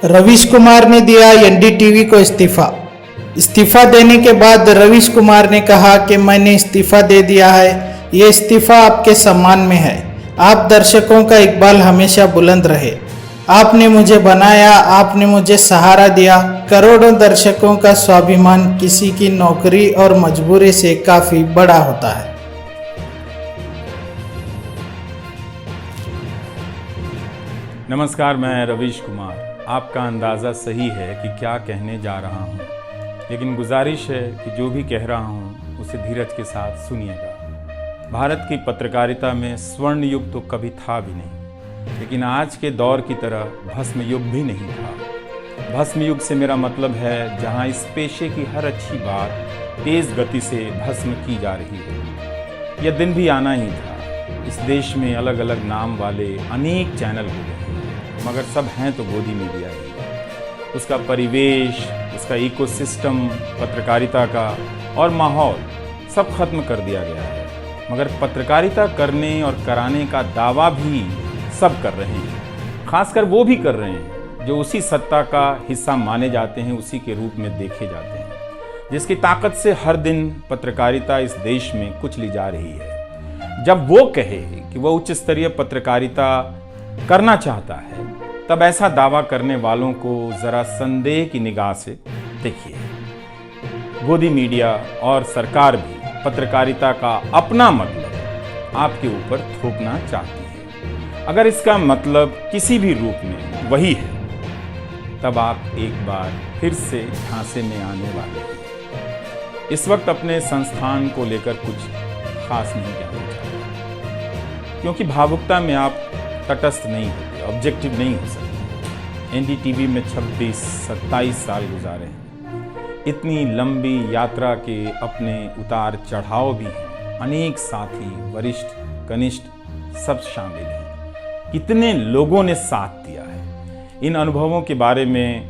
रवीश कुमार ने दिया एनडीटीवी को इस्तीफा। इस्तीफा देने के बाद रवीश कुमार ने कहा कि मैंने इस्तीफा दे दिया है। ये इस्तीफा आपके सम्मान में है। आप दर्शकों का इकबाल हमेशा बुलंद रहे। आपने मुझे बनाया, आपने मुझे सहारा दिया। करोड़ों दर्शकों का स्वाभिमान किसी की नौकरी और मजबूरी से काफी बड़ा होता है। नमस्कार, मैं रवीश कुमार। आपका अंदाज़ा सही है कि क्या कहने जा रहा हूँ, लेकिन गुजारिश है कि जो भी कह रहा हूँ उसे धीरज के साथ सुनिएगा। भारत की पत्रकारिता में स्वर्ण युग तो कभी था भी नहीं, लेकिन आज के दौर की तरह भस्म युग भी नहीं था। भस्म युग से मेरा मतलब है जहाँ इस पेशे की हर अच्छी बात तेज़ गति से भस्म की जा रही है। यह दिन भी आना ही था। इस देश में अलग अलग नाम वाले अनेक चैनल हो गए हैं, मगर सब हैं तो गोदी मीडिया ही। उसका परिवेश, उसका इकोसिस्टम, पत्रकारिता का और माहौल सब खत्म कर दिया गया है। मगर पत्रकारिता करने और कराने का दावा भी सब कर रहे हैं। खासकर वो भी कर रहे हैं जो उसी सत्ता का हिस्सा माने जाते हैं, उसी के रूप में देखे जाते हैं, जिसकी ताकत से हर दिन पत्रकारिता इस देश में कुचली जा रही है। जब वो कहे कि वह उच्च स्तरीय पत्रकारिता करना चाहता है, तब ऐसा दावा करने वालों को जरा संदेह की निगाह से देखिए। गोदी मीडिया और सरकार भी पत्रकारिता का अपना मतलब आपके ऊपर थोपना चाहती है। अगर इसका मतलब किसी भी रूप में वही है, तब आप एक बार फिर से झांसे में आने वाले हैं। इस वक्त अपने संस्थान को लेकर कुछ खास नहीं कहना चाहता, क्योंकि भावुकता में आप तटस्थ नहीं होते, ऑब्जेक्टिव नहीं हो सकते। एनडीटीवी में 26-27 साल गुजारे हैं। इतनी लंबी यात्रा के अपने उतार चढ़ाव भी हैं। अनेक साथी, वरिष्ठ, कनिष्ठ सब शामिल हैं। कितने लोगों ने साथ दिया है। इन अनुभवों के बारे में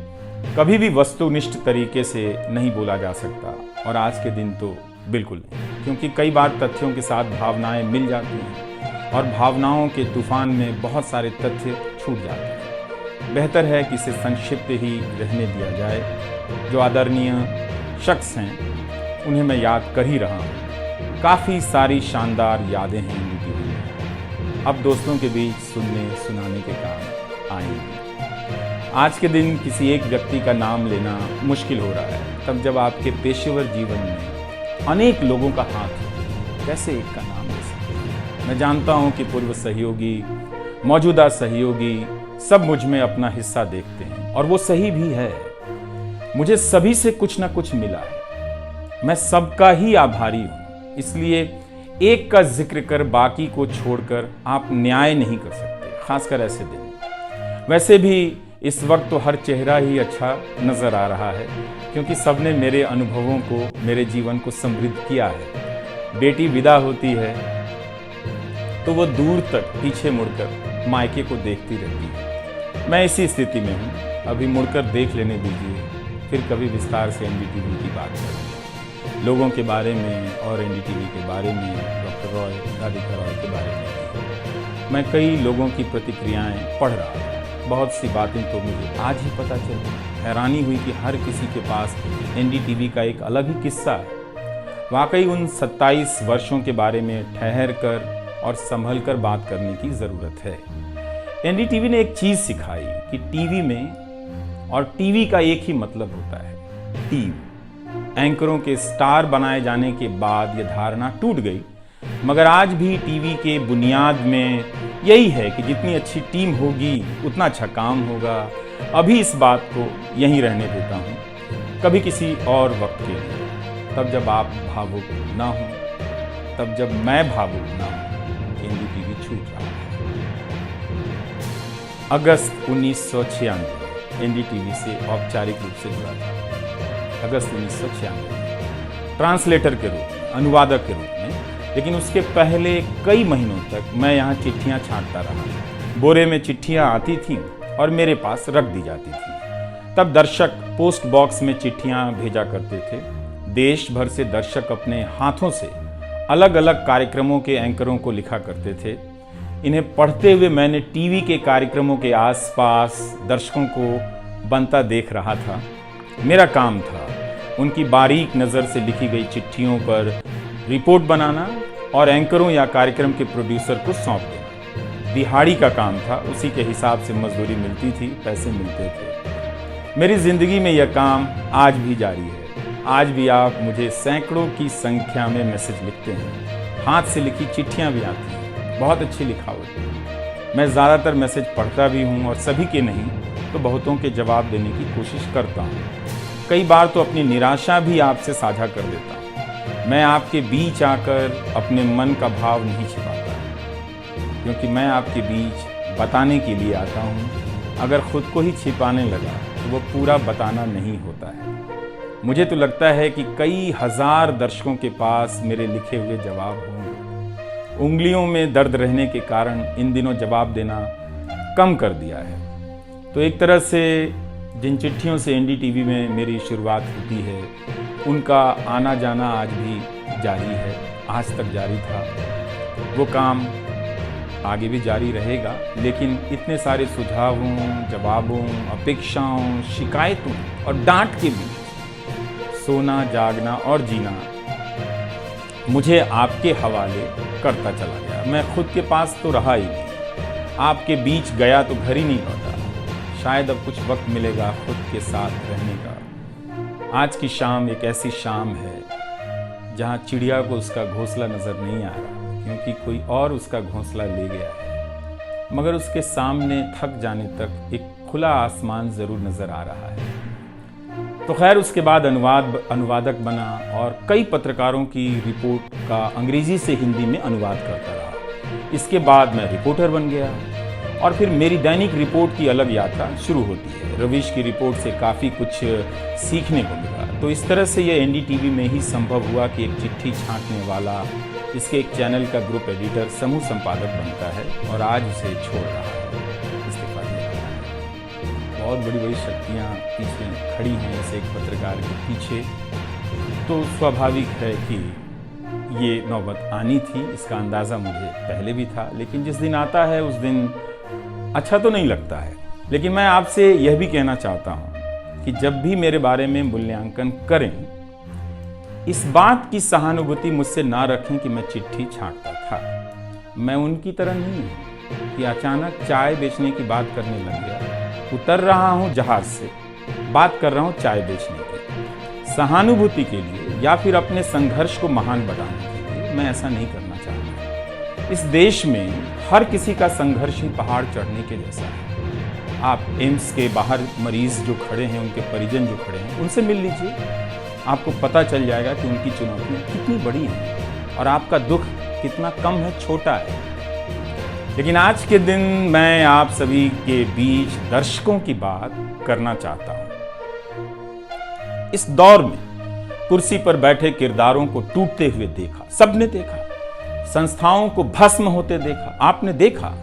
कभी भी वस्तुनिष्ठ तरीके से नहीं बोला जा सकता, और आज के दिन तो बिल्कुल नहीं, क्योंकि कई बार तथ्यों के साथ भावनाएं मिल जाती हैं और भावनाओं के तूफान में बहुत सारे तथ्य छूट जाते हैं। बेहतर है कि इसे संक्षिप्त ही रहने दिया जाए। जो आदरणीय शख्स हैं उन्हें मैं याद कर ही रहा हूँ। काफ़ी सारी शानदार यादें हैं एनडीटीवी में। अब दोस्तों के बीच सुनने सुनाने के काम आएंगे। आज के दिन किसी एक व्यक्ति का नाम लेना मुश्किल हो रहा है, तब जब आपके पेशेवर जीवन में अनेक लोगों का हाथ हो, कैसे एक का नाम ले सकते हैं। मैं जानता हूं कि पूर्व सहयोगी, मौजूदा सहयोगी सब मुझ में अपना हिस्सा देखते हैं, और वो सही भी है। मुझे सभी से कुछ ना कुछ मिला है। मैं सबका ही आभारी हूं। इसलिए एक का जिक्र कर बाकी को छोड़कर आप न्याय नहीं कर सकते, खासकर ऐसे दिन। वैसे भी इस वक्त तो हर चेहरा ही अच्छा नजर आ रहा है, क्योंकि सबने मेरे अनुभवों को, मेरे जीवन को समृद्ध किया है। बेटी विदा होती है तो वो दूर तक पीछे मुड़कर मायके को देखती रहती है। मैं इसी स्थिति में हूँ। अभी मुड़कर देख लेने दीजिए, फिर कभी विस्तार से एनडीटीवी की बात करेंगे। लोगों के बारे में और एनडीटीवी के बारे में, डॉक्टर रॉय, राधिका रॉय के बारे में मैं कई लोगों की प्रतिक्रियाएं पढ़ रहा था। बहुत सी बातें तो मुझे आज ही पता चली। हैरानी हुई कि हर किसी के पास एनडीटीवी का एक अलग ही किस्सा है। वाकई उन 27 वर्षों के बारे में ठहर कर और संभल कर बात करने की ज़रूरत है। एनडीटीवी ने एक चीज़ सिखाई कि टीवी में और टीवी का एक ही मतलब होता है, टीवी। एंकरों के स्टार बनाए जाने के बाद यह धारणा टूट गई, मगर आज भी टीवी के बुनियाद में यही है कि जितनी अच्छी टीम होगी उतना अच्छा काम होगा। अभी इस बात को यहीं रहने देता हूँ, कभी किसी और वक्त के लिए, तब जब आप भावुक ना हो, तब जब मैं भावुक ना हूँ। एनडीटीवी छूट रहा है। अगस्त 1996 एनडीटीवी से औपचारिक रूप से जुड़ा था। अगस्त 1996 ट्रांसलेटर के रूप में, अनुवादक के रूप में। लेकिन उसके पहले कई महीनों तक मैं यहाँ चिट्ठियाँ छांटता रहा। बोरे में चिट्ठियाँ आती थीं और मेरे पास रख दी जाती थी। तब दर्शक पोस्ट बॉक्स में चिट्ठियाँ भेजा करते थे। देश भर से दर्शक अपने हाथों से अलग अलग कार्यक्रमों के एंकरों को लिखा करते थे। इन्हें पढ़ते हुए मैंने टीवी के कार्यक्रमों के आसपास दर्शकों को बनता देख रहा था। मेरा काम था उनकी बारीक नज़र से लिखी गई चिट्ठियों पर रिपोर्ट बनाना और एंकरों या कार्यक्रम के प्रोड्यूसर को सौंप देना। दिहाड़ी का काम था, उसी के हिसाब से मजदूरी मिलती थी, पैसे मिलते थे। मेरी ज़िंदगी में यह काम आज भी जारी है। आज भी आप मुझे सैकड़ों की संख्या में मैसेज लिखते हैं, हाथ से लिखी चिट्ठियाँ भी आती हैं, बहुत अच्छी लिखावट। मैं ज़्यादातर मैसेज पढ़ता भी हूँ और सभी के नहीं तो बहुतों के जवाब देने की कोशिश करता हूँ। कई बार तो अपनी निराशा भी आपसे साझा कर देता हूँ। मैं आपके बीच आकर अपने मन का भाव नहीं छिपाता, क्योंकि मैं आपके बीच बताने के लिए आता हूँ। अगर खुद को ही छिपाने लगा तो वो पूरा बताना नहीं होता है। मुझे तो लगता है कि कई हजार दर्शकों के पास मेरे लिखे हुए जवाब होंगे। उंगलियों में दर्द रहने के कारण इन दिनों जवाब देना कम कर दिया है। तो एक तरह से जिन चिट्ठियों से एनडीटीवी में मेरी शुरुआत होती है, उनका आना जाना आज भी जारी है, आज तक जारी था। वो काम आगे भी जारी रहेगा, लेकिन इतने सारे सुझावों, जवाबों, अपेक्षाओं, शिकायतों और डांट के बीच सोना, जागना और जीना मुझे आपके हवाले करता चला गया। मैं खुद के पास तो रहा ही नहीं, आपके बीच गया तो घर ही नहीं लौटा। शायद अब कुछ वक्त मिलेगा खुद के साथ रहने का। आज की शाम एक ऐसी शाम है जहां चिड़िया को उसका घोंसला नजर नहीं आ रहा, क्योंकि कोई और उसका घोंसला ले गया है। मगर उसके सामने थक जाने तक एक खुला आसमान जरूर नजर आ रहा है। तो खैर, उसके बाद अनुवादक बना और कई पत्रकारों की रिपोर्ट का अंग्रेजी से हिंदी में अनुवाद करता रहा। इसके बाद मैं रिपोर्टर बन गया और फिर मेरी दैनिक रिपोर्ट की अलग यात्रा शुरू होती है। रवीश की रिपोर्ट से काफ़ी कुछ सीखने को मिला। तो इस तरह से ये एनडीटीवी में ही संभव हुआ कि एक चिट्ठी छांटने वाला इसके एक चैनल का ग्रुप एडिटर समूह संपादक बनता है और आज उसे छोड़ रहा है, इस्तीफा दे रहा है। बहुत बड़ी बड़ी शक्तियाँ पीछे खड़ी हैं इस एक पत्रकार के पीछे। तो स्वाभाविक है कि ये नौबत आनी थी, इसका अंदाज़ा मुझे पहले भी था। लेकिन जिस दिन आता है उस दिन अच्छा तो नहीं लगता है। लेकिन मैं आपसे यह भी कहना चाहता हूँ कि जब भी मेरे बारे में मूल्यांकन करें, इस बात की सहानुभूति मुझसे ना रखें कि मैं चिट्ठी छांटता था। मैं उनकी तरह नहीं हूँ कि अचानक चाय बेचने की बात करने लग गया। उतर रहा हूँ जहाज से, बात कर रहा हूँ चाय बेचने की। सहानुभूति के लिए या फिर अपने संघर्ष को महान बनाने के लिए मैं ऐसा नहीं करना चाहता। इस देश में हर किसी का संघर्ष ही पहाड़ चढ़ने के जैसा है। आप एम्स के बाहर मरीज जो खड़े हैं, उनके परिजन जो खड़े हैं, उनसे मिल लीजिए। आपको पता चल जाएगा कि उनकी चुनौतियाँ कितनी बड़ी हैं और आपका दुख कितना कम है, छोटा है। लेकिन आज के दिन मैं आप सभी के बीच दर्शकों की बात करना चाहता हूँ। इस दौर में कुर्सी पर बैठे किरदारों को टूटते हुए देखा, सबने देखा। संस्थाओं को भस्म होते देखा, आपने देखा।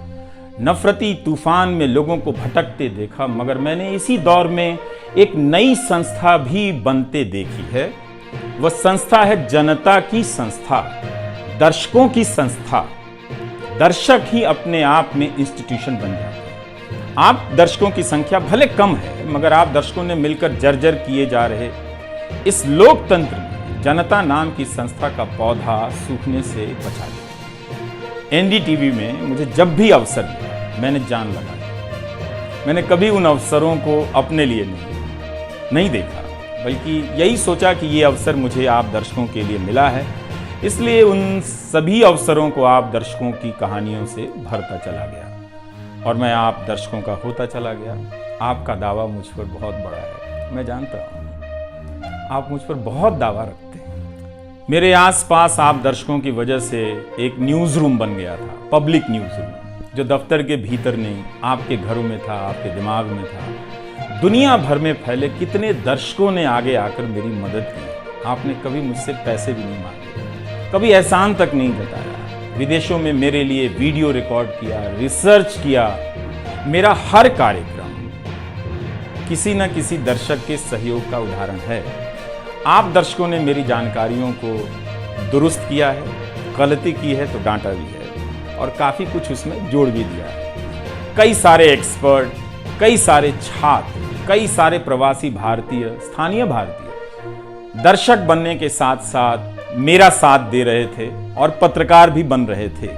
नफरती तूफान में लोगों को भटकते देखा। मगर मैंने इसी दौर में एक नई संस्था भी बनते देखी है। वह संस्था है जनता की संस्था, दर्शकों की संस्था। दर्शक ही अपने आप में इंस्टीट्यूशन बन जाते हैं। आप दर्शकों की संख्या भले कम है, मगर आप दर्शकों ने मिलकर जर्जर किए जा रहे इस लोकतंत्र में जनता नाम की संस्था का पौधा सूखने से बचा दिया। एनडीटीवी में मुझे जब भी अवसर मिला, मैंने जान लगाई। मैंने कभी उन अवसरों को अपने लिए नहीं देखा, बल्कि यही सोचा कि ये अवसर मुझे आप दर्शकों के लिए मिला है, इसलिए उन सभी अवसरों को आप दर्शकों की कहानियों से भरता चला गया और मैं आप दर्शकों का होता चला गया। आपका दावा मुझ पर बहुत बड़ा है, मैं जानता हूँ। आप मुझ पर बहुत दावा रखते हैं। मेरे आसपास आप दर्शकों की वजह से एक न्यूज़ रूम बन गया था, पब्लिक न्यूज़ रूम, जो दफ्तर के भीतर नहीं, आपके घरों में था, आपके दिमाग में था। दुनिया भर में फैले कितने दर्शकों ने आगे आकर मेरी मदद की। आपने कभी मुझसे पैसे भी नहीं मांगे, कभी एहसान तक नहीं जताया। विदेशों में मेरे लिए वीडियो रिकॉर्ड किया, रिसर्च किया। मेरा हर कार्यक्रम किसी न किसी दर्शक के सहयोग का उदाहरण है। आप दर्शकों ने मेरी जानकारियों को दुरुस्त किया है, गलती की है तो डांटा भी है और काफ़ी कुछ उसमें जोड़ भी दिया है। कई सारे एक्सपर्ट, कई सारे छात्र, कई सारे प्रवासी भारतीय, स्थानीय भारतीय दर्शक बनने के साथ साथ मेरा साथ दे रहे थे और पत्रकार भी बन रहे थे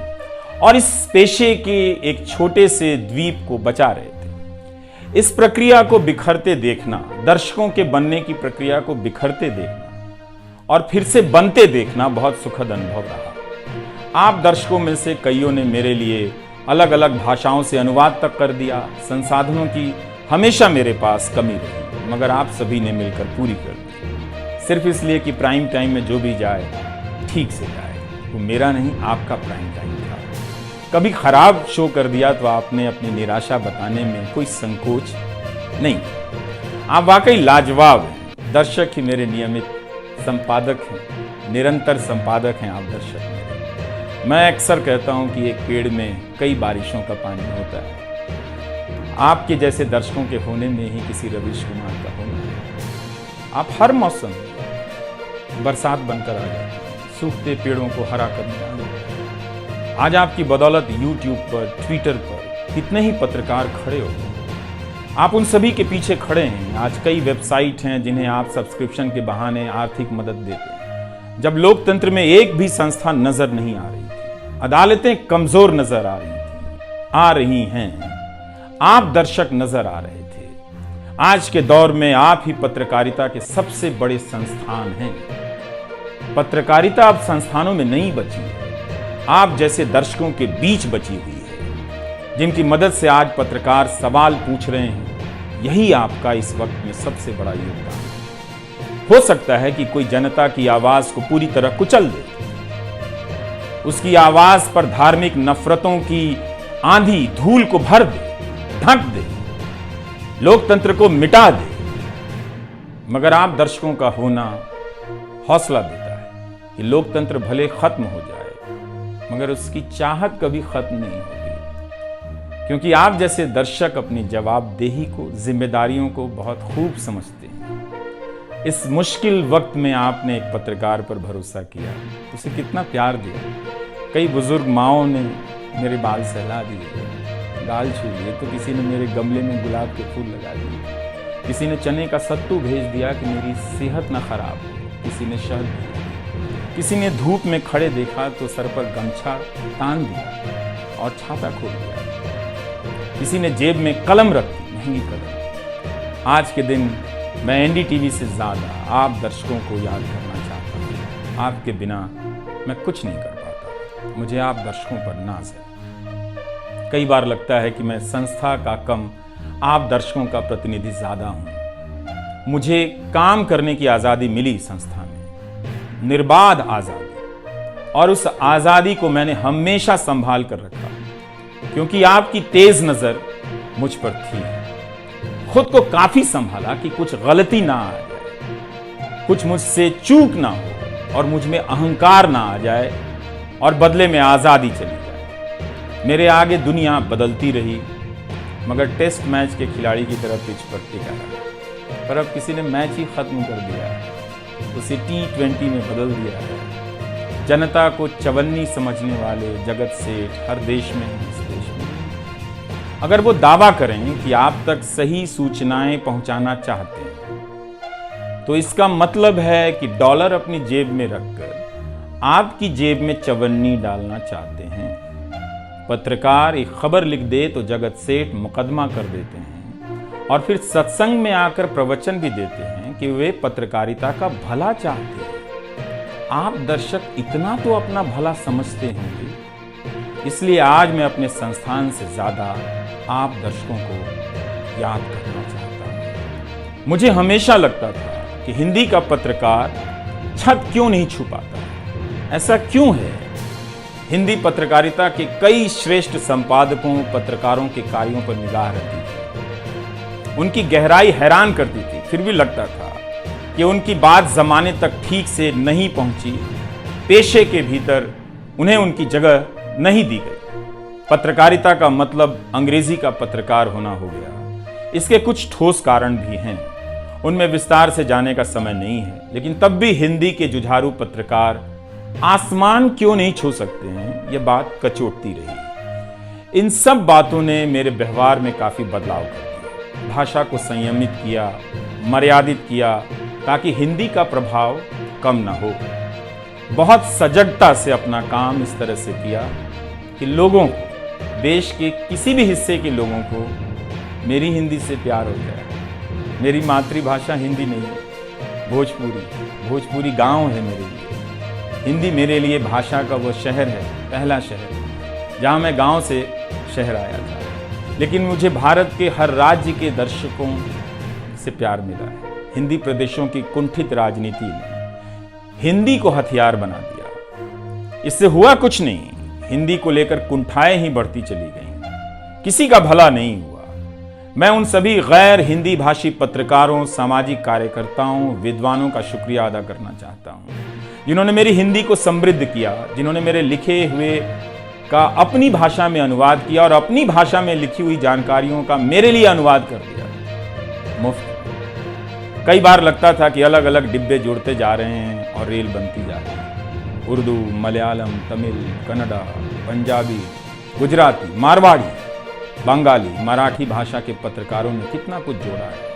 और इस पेशे के एक छोटे से द्वीप को बचा रहे थे। इस प्रक्रिया को बिखरते देखना, दर्शकों के बनने की प्रक्रिया को बिखरते देखना और फिर से बनते देखना बहुत सुखद अनुभव रहा। आप दर्शकों में से कईयों ने मेरे लिए अलग अलग भाषाओं से अनुवाद तक कर दिया। संसाधनों की हमेशा मेरे पास कमी रही, मगर आप सभी ने मिलकर पूरी कर दी, सिर्फ इसलिए कि प्राइम टाइम में जो भी जाए ठीक से जाए। वो मेरा नहीं, आपका प्राइम टाइम था। कभी खराब शो कर दिया तो आपने अपनी निराशा बताने में कोई संकोच नहीं। आप वाकई लाजवाब हैं। दर्शक ही मेरे नियमित संपादक हैं, निरंतर संपादक हैं आप दर्शक मेरे। मैं अक्सर कहता हूं कि एक पेड़ में कई बारिशों का पानी होता है। आपके जैसे दर्शकों के होने में ही किसी रवीश कुमार का होना है। आप हर मौसम बरसात बनकर आ जाते हैं, सूखते पेड़ों को हरा करने आ जाते हैं। आज आपकी बदौलत यूट्यूब पर, ट्विटर पर कितने ही पत्रकार खड़े हो गए। आप उन सभी के पीछे खड़े हैं। आज कई वेबसाइट हैं जिन्हें आप सब्सक्रिप्शन के बहाने आर्थिक मदद देते हैं। जब लोकतंत्र में एक भी संस्था नजर नहीं आ रही थी, अदालतें कमजोर नजर आ रही थी, आ रही हैं, आप दर्शक नजर आ रहे थे। आज के दौर में आप ही पत्रकारिता के सबसे बड़े संस्थान हैं। पत्रकारिता अब संस्थानों में नहीं बची है, आप जैसे दर्शकों के बीच बची हुई है, जिनकी मदद से आज पत्रकार सवाल पूछ रहे हैं। यही आपका इस वक्त में सबसे बड़ा योगदान है। हो सकता है कि कोई जनता की आवाज को पूरी तरह कुचल दे, उसकी आवाज पर धार्मिक नफरतों की आंधी धूल को भर दे, ढक दे, लोकतंत्र को मिटा दे, मगर आप दर्शकों का होना हौसला देता है कि लोकतंत्र भले खत्म हो जाए मगर उसकी चाहत कभी खत्म नहीं होगी, क्योंकि आप जैसे दर्शक अपनी जवाबदेही को, जिम्मेदारियों को बहुत खूब समझते हैं। इस मुश्किल वक्त में आपने एक पत्रकार पर भरोसा किया, उसे कितना प्यार दिया। कई बुजुर्ग माओं ने मेरे बाल सहला दिए, गाल छू लिए, तो किसी ने मेरे गमले में गुलाब के फूल लगा दिए, किसी ने चने का सत्तू भेज दिया कि मेरी सेहत ना खराब हो, किसी ने शहद दिया, किसी ने धूप में खड़े देखा तो सर पर गमछा तान दिया और छाता खोल दिया, किसी ने जेब में कलम रख दी, महंगी कलम। आज के दिन मैं एनडीटीवी से ज्यादा आप दर्शकों को याद करना चाहता हूँ। आपके बिना मैं कुछ नहीं कर पाता। मुझे आप दर्शकों पर नाज है। कई बार लगता है कि मैं संस्था का कम, आप दर्शकों का प्रतिनिधि ज्यादा हूं। मुझे काम करने की आजादी मिली संस्था में, निर्बाध आजादी, और उस आजादी को मैंने हमेशा संभाल कर रखा, क्योंकि आपकी तेज नजर मुझ पर थी। खुद को काफी संभाला कि कुछ गलती ना आ जाए, कुछ मुझसे चूक ना हो और मुझ में अहंकार ना आ जाए और बदले में आजादी चली जाए। मेरे आगे दुनिया बदलती रही, मगर टेस्ट मैच के खिलाड़ी की तरह पिच पर टिका रहा। पर अब किसी ने मैच ही खत्म कर दिया है, उसे T20 में बदल दिया है। जनता को चवन्नी समझने वाले जगत सेठ हर देश में हैं, इस देश में। अगर वो दावा करें कि आप तक सही सूचनाएं पहुंचाना चाहते हैं, तो इसका मतलब है कि डॉलर अपनी जेब में रखकर आपकी जेब में चवन्नी डालना चाहते हैं। पत्रकार एक खबर लिख दे तो जगत सेठ मुकदमा कर देते हैं और फिर सत्संग में आकर प्रवचन भी देते हैं कि वे पत्रकारिता का भला चाहते हैं। आप दर्शक इतना तो अपना भला समझते होंगे, इसलिए आज मैं अपने संस्थान से ज्यादा आप दर्शकों को याद करना चाहता हूं। मुझे हमेशा लगता था कि हिंदी का पत्रकार छत क्यों नहीं छुपाता, ऐसा क्यों है? हिंदी पत्रकारिता के कई श्रेष्ठ संपादकों, पत्रकारों के कार्यों पर निगाह रहती थी, उनकी गहराई हैरान करती थी। फिर भी लगता था कि उनकी बात जमाने तक ठीक से नहीं पहुंची, पेशे के भीतर उन्हें उनकी जगह नहीं दी गई। पत्रकारिता का मतलब अंग्रेजी का पत्रकार होना हो गया। इसके कुछ ठोस कारण भी हैं, उनमें विस्तार से जाने का समय नहीं है, लेकिन तब भी हिंदी के जुझारू पत्रकार आसमान क्यों नहीं छू सकते हैं, यह बात कचोटती रही। इन सब बातों ने मेरे व्यवहार में काफी बदलाव कर दिया। भाषा को संयमित किया, मर्यादित किया, ताकि हिंदी का प्रभाव कम ना हो। बहुत सजगता से अपना काम इस तरह से किया कि लोगों को, देश के किसी भी हिस्से के लोगों को मेरी हिंदी से प्यार हो जाए। मेरी मातृभाषा हिंदी नहीं है, भोजपुरी गांव है मेरे लिए। हिंदी मेरे लिए भाषा का वो शहर है, पहला शहर जहां मैं गांव से शहर आया था। लेकिन मुझे भारत के हर राज्य के दर्शकों से प्यार मिला है। हिंदी प्रदेशों की कुंठित राजनीति ने हिंदी को हथियार बना दिया। इससे हुआ कुछ नहीं, हिंदी को लेकर कुंठाएं ही बढ़ती चली गईं। किसी का भला नहीं हुआ। मैं उन सभी गैर हिंदी भाषी पत्रकारों, सामाजिक कार्यकर्ताओं, विद्वानों का शुक्रिया अदा करना चाहता हूं, जिन्होंने मेरी हिंदी को समृद्ध किया, जिन्होंने मेरे लिखे हुए का अपनी भाषा में अनुवाद किया और अपनी भाषा में लिखी हुई जानकारियों का मेरे लिए अनुवाद कर दिया मुफ्त। कई बार लगता था कि अलग अलग डिब्बे जुड़ते जा रहे हैं और रेल बनती जा रही है। उर्दू, मलयालम, तमिल, कन्नड़ा, पंजाबी, गुजराती, मारवाड़ी, बंगाली, मराठी भाषा के पत्रकारों ने कितना कुछ जोड़ा है।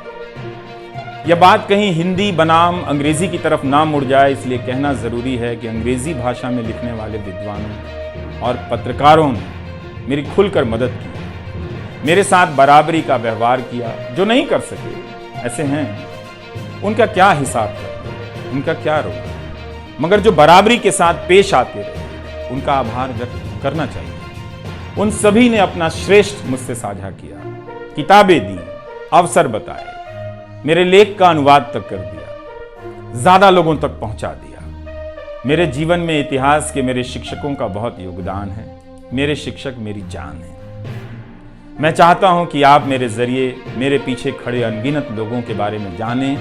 यह बात कहीं हिंदी बनाम अंग्रेजी की तरफ ना मुड़ जाए, इसलिए कहना जरूरी है कि अंग्रेजी भाषा में लिखने वाले विद्वानों और पत्रकारों ने मेरी खुलकर मदद की, मेरे साथ बराबरी का व्यवहार किया। जो नहीं कर सके, ऐसे हैं, उनका क्या हिसाब करना, उनका क्या रोक, मगर जो बराबरी के साथ पेश आते रहे, उनका आभार व्यक्त करना चाहिए। उन सभी ने अपना श्रेष्ठ मुझसे साझा किया, किताबें दी, अवसर बताए, मेरे लेख का अनुवाद तक कर दिया, ज्यादा लोगों तक पहुंचा दिया। मेरे जीवन में इतिहास के मेरे शिक्षकों का बहुत योगदान है। मेरे शिक्षक मेरी जान है। मैं चाहता हूं कि आप मेरे जरिए मेरे पीछे खड़े अनगिनत लोगों के बारे में जानें,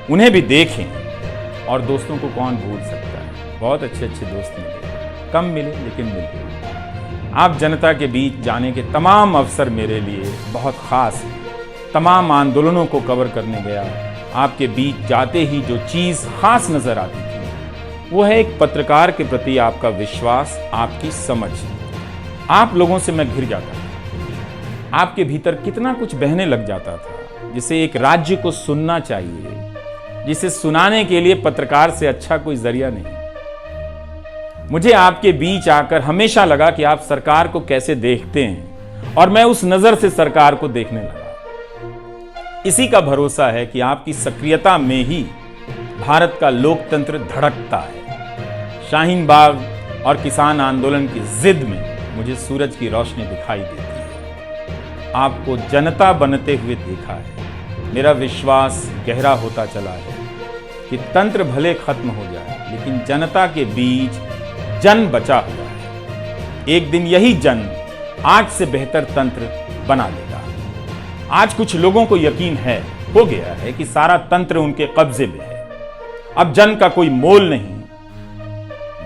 उन्हें भी देखें। और दोस्तों को कौन भूल सकता है, बहुत अच्छे अच्छे दोस्त मिले, कम मिले लेकिन मिले। आप जनता के बीच जाने के तमाम अवसर मेरे लिए बहुत खास हैं। तमाम आंदोलनों को कवर करने गया, आपके बीच जाते ही जो चीज़ खास नजर आती थी वो है एक पत्रकार के प्रति आपका विश्वास, आपकी समझ। आप लोगों से मैं घिर जाता था। आपके भीतर कितना कुछ बहने लग जाता था, जिसे एक राज्य को सुनना चाहिए, जिसे सुनाने के लिए पत्रकार से अच्छा कोई जरिया नहीं। मुझे आपके बीच आकर हमेशा लगा कि आप सरकार को कैसे देखते हैं, और मैं उस नजर से सरकार को देखने लगा। इसी का भरोसा है कि आपकी सक्रियता में ही भारत का लोकतंत्र धड़कता है। शाहीन बाग और किसान आंदोलन की जिद में मुझे सूरज की रोशनी दिखाई देती है। आपको जनता बनते हुए देखा है। मेरा विश्वास गहरा होता चला है कि तंत्र भले खत्म हो जाए, लेकिन जनता के बीच जन बचा हुआ है। एक दिन यही जन आज से बेहतर तंत्र बना लेगा। आज कुछ लोगों को यकीन हो गया है कि सारा तंत्र उनके कब्जे में है। अब जन का कोई मोल नहीं।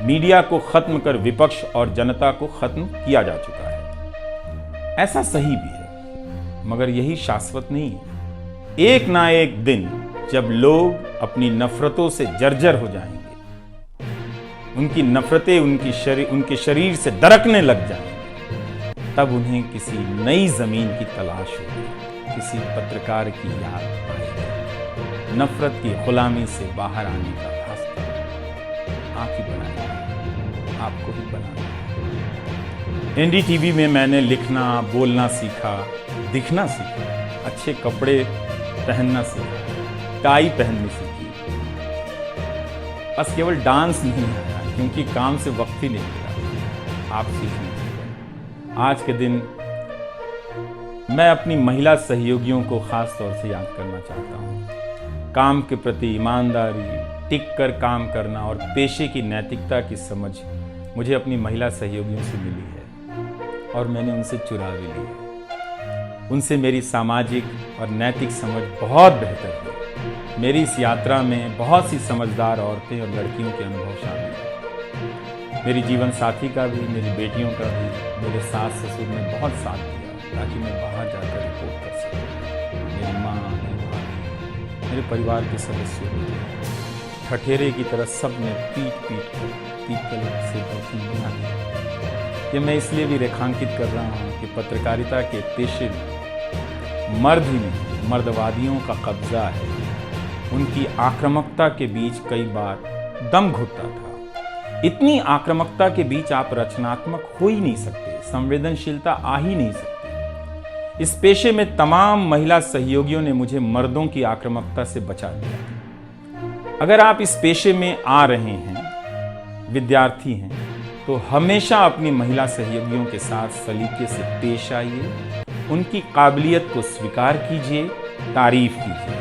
मीडिया को खत्म कर विपक्ष और जनता को खत्म किया जा चुका है। ऐसा सही भी है, मगर यही शाश्वत नहीं है। एक ना एक दिन जब लोग अपनी नफरतों से जर्जर हो जाएंगे, उनकी नफरतें उनके शरीर से दरकने लग जाएंगी, तब उन्हें किसी नई जमीन की तलाश होगी, किसी पत्रकार की याद आएगी। नफरत की गुलामी से बाहर आने का रास्ता आप ही बनाएंगे, आपको ही बनाना है। एनडीटीवी में मैंने लिखना, बोलना सीखा, दिखना सीखा, अच्छे कपड़े पहनना सीखा, टाई पहननी सीखी। बस केवल डांस नहीं आया, क्योंकि काम से वक्त ही नहीं मिला। आप सीखने सीखे। आज के दिन मैं अपनी महिला सहयोगियों को खास तौर से याद करना चाहता हूँ। काम के प्रति ईमानदारी, टिक कर काम करना और पेशे की नैतिकता की समझ मुझे अपनी महिला सहयोगियों से मिली है, और मैंने उनसे चुरा भी ली है। उनसे मेरी सामाजिक और नैतिक समझ बहुत बेहतर है। मेरी इस यात्रा में बहुत सी समझदार औरतें और लड़कियों के अनुभव शामिल हैं। मेरी जीवन साथी का भी, मेरी बेटियों का भी, मेरे सास ससुर ने बहुत साथ दिया ताकि मैं बाहर जाकर रिपोर्ट कर सकूं। मेरी माँ, मेरे भाई, मेरे परिवार के सदस्यों ने ठठेरे की तरह सब ने पीट कर से बना दिया। ये मैं इसलिए भी रेखांकित कर रहा हूँ कि पत्रकारिता के पेशे में मर्द ही नहीं, मर्दवादियों का कब्जा है, उनकी आक्रामकता के बीच कई बार दम घुटता था। इतनी आक्रामकता के बीच आप रचनात्मक हो ही नहीं सकते, संवेदनशीलता आ ही नहीं सकती। इस पेशे में तमाम महिला सहयोगियों ने मुझे मर्दों की आक्रामकता से बचा लिया। अगर आप इस पेशे में आ रहे हैं, विद्यार्थी हैं, तो हमेशा अपनी महिला सहयोगियों के साथ सलीके से पेश आइए, उनकी काबिलियत को स्वीकार कीजिए, तारीफ कीजिए।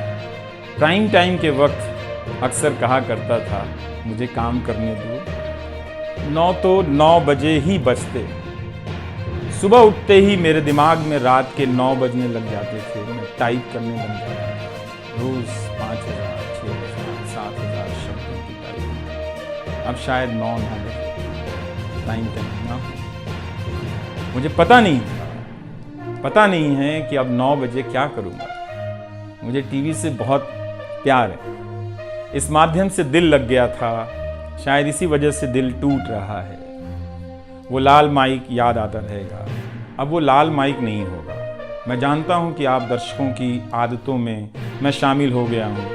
प्राइम टाइम के वक्त अक्सर कहा करता था, मुझे काम करने दो। 9 तो 9 बजे ही बजते, सुबह उठते ही मेरे दिमाग में रात के 9 बजने लग जाते थे। मैं टाइप करने लग जाता था, रोज 5000, 6000, 7000 शब्दों की टाइप। अब शायद 9 ना बजे, टाइम टाइम ना हो। मुझे पता नहीं है कि अब 9 बजे क्या करूँगा। मुझे टीवी से बहुत प्यार है, इस माध्यम से दिल लग गया था, शायद इसी वजह से दिल टूट रहा है। वो लाल माइक याद आता रहेगा, अब वो लाल माइक नहीं होगा। मैं जानता हूँ कि आप दर्शकों की आदतों में मैं शामिल हो गया हूँ।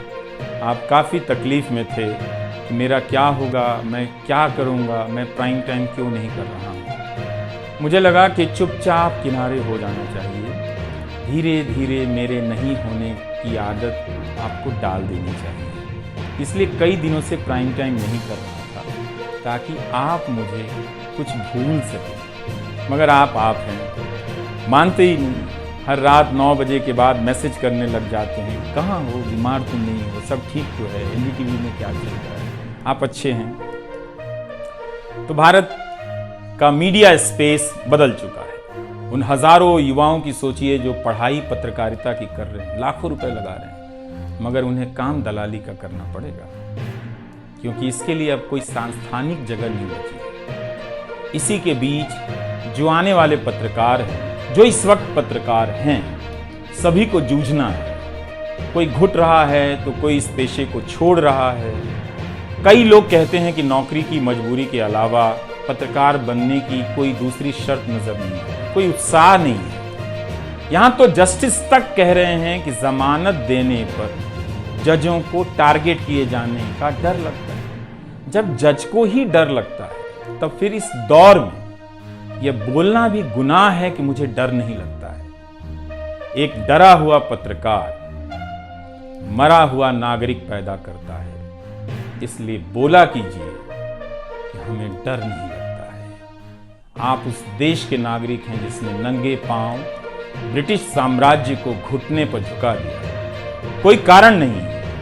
आप काफ़ी तकलीफ़ में थे कि मेरा क्या होगा, मैं क्या करूँगा, मैं प्राइम टाइम क्यों नहीं कर रहा हूँ। मुझे लगा कि चुपचाप किनारे हो जाना चाहिए। धीरे धीरे मेरे नहीं होने की आदत आपको डाल देनी चाहिए। इसलिए कई दिनों से प्राइम टाइम नहीं कर रहा था, ताकि आप मुझे कुछ भूल सकें। मगर आप हैं, मानते ही नहीं। हर रात 9 बजे के बाद मैसेज करने लग जाते हैं, कहाँ हो, बीमार तो नहीं हो, सब ठीक तो है, एनडीटीवी में क्या चल रहा है, आप अच्छे हैं। तो भारत का मीडिया स्पेस बदल चुका है। उन हजारों युवाओं की सोचिए जो पढ़ाई पत्रकारिता की कर रहे हैं, लाखों रुपए लगा रहे हैं, मगर उन्हें काम दलाली का करना पड़ेगा, क्योंकि इसके लिए अब कोई सांस्थानिक जगह नहीं बची। इसी के बीच जो आने वाले पत्रकार हैं, जो इस वक्त पत्रकार हैं, सभी को जूझना है। कोई घुट रहा है तो कोई इस पेशे को छोड़ रहा है। कई लोग कहते हैं कि नौकरी की मजबूरी के अलावा पत्रकार बनने की कोई दूसरी शर्त नजर नहीं है, कोई उत्साह नहीं है। यहां तो जस्टिस तक कह रहे हैं कि जमानत देने पर जजों को टारगेट किए जाने का डर लगता है। जब जज को ही डर लगता है, तब फिर इस दौर में यह बोलना भी गुनाह है कि मुझे डर नहीं लगता है। एक डरा हुआ पत्रकार मरा हुआ नागरिक पैदा करता है। इसलिए बोला कीजिए कि हमें डर नहीं लगता है। आप उस देश के नागरिक हैं जिसने नंगे पांव ब्रिटिश साम्राज्य को घुटने पर झुका दिया। कोई कारण नहीं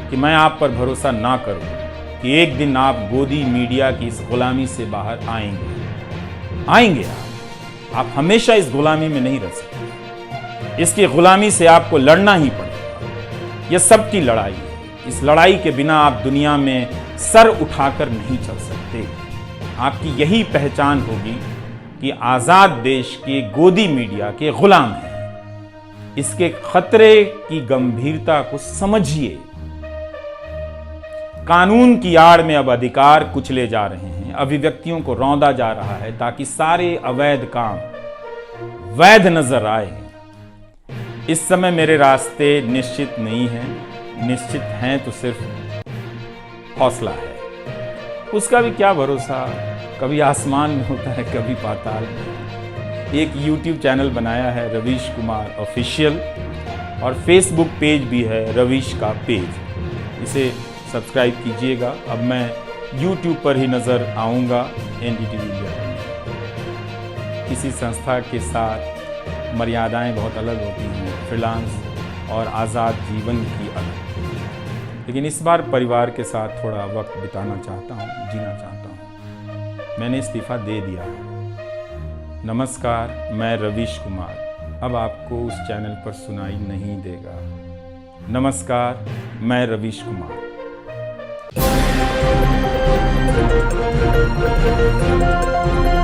कि मैं आप पर भरोसा ना करूं कि एक दिन आप गोदी मीडिया की इस गुलामी से बाहर आएंगे। आप हमेशा इस गुलामी में नहीं रह सकते। इसकी गुलामी से आपको लड़ना ही पड़ेगा। यह सबकी लड़ाई है। इस लड़ाई के बिना आप दुनिया में सर उठाकर नहीं चल सकते। आपकी यही पहचान होगी कि आजाद देश के गोदी मीडिया के गुलाम हैं। इसके खतरे की गंभीरता को समझिए। कानून की आड़ में अब अधिकार कुचले जा रहे हैं, अभिव्यक्तियों को रौंदा जा रहा है ताकि सारे अवैध काम वैध नजर आए। इस समय मेरे रास्ते निश्चित नहीं हैं, निश्चित हैं तो सिर्फ हौसला है। उसका भी क्या भरोसा, कभी आसमान में होता है, कभी पाताल में। एक YouTube चैनल बनाया है रवीश कुमार ऑफिशियल, और फेसबुक पेज भी है रवीश का पेज। इसे सब्सक्राइब कीजिएगा। अब मैं YouTube पर ही नज़र आऊँगा एनडीटीवी इंडिया। किसी संस्था के साथ मर्यादाएं बहुत अलग होती हैं, फ्रीलांस और आज़ाद जीवन की अलग। लेकिन इस बार परिवार के साथ थोड़ा वक्त बिताना चाहता हूँ, जीना चाहता हूँ। मैंने इस्तीफ़ा दे दिया है। नमस्कार, मैं रवीश कुमार अब आपको उस चैनल पर सुनाई नहीं देगा। नमस्कार, मैं रवीश कुमार। Thank you.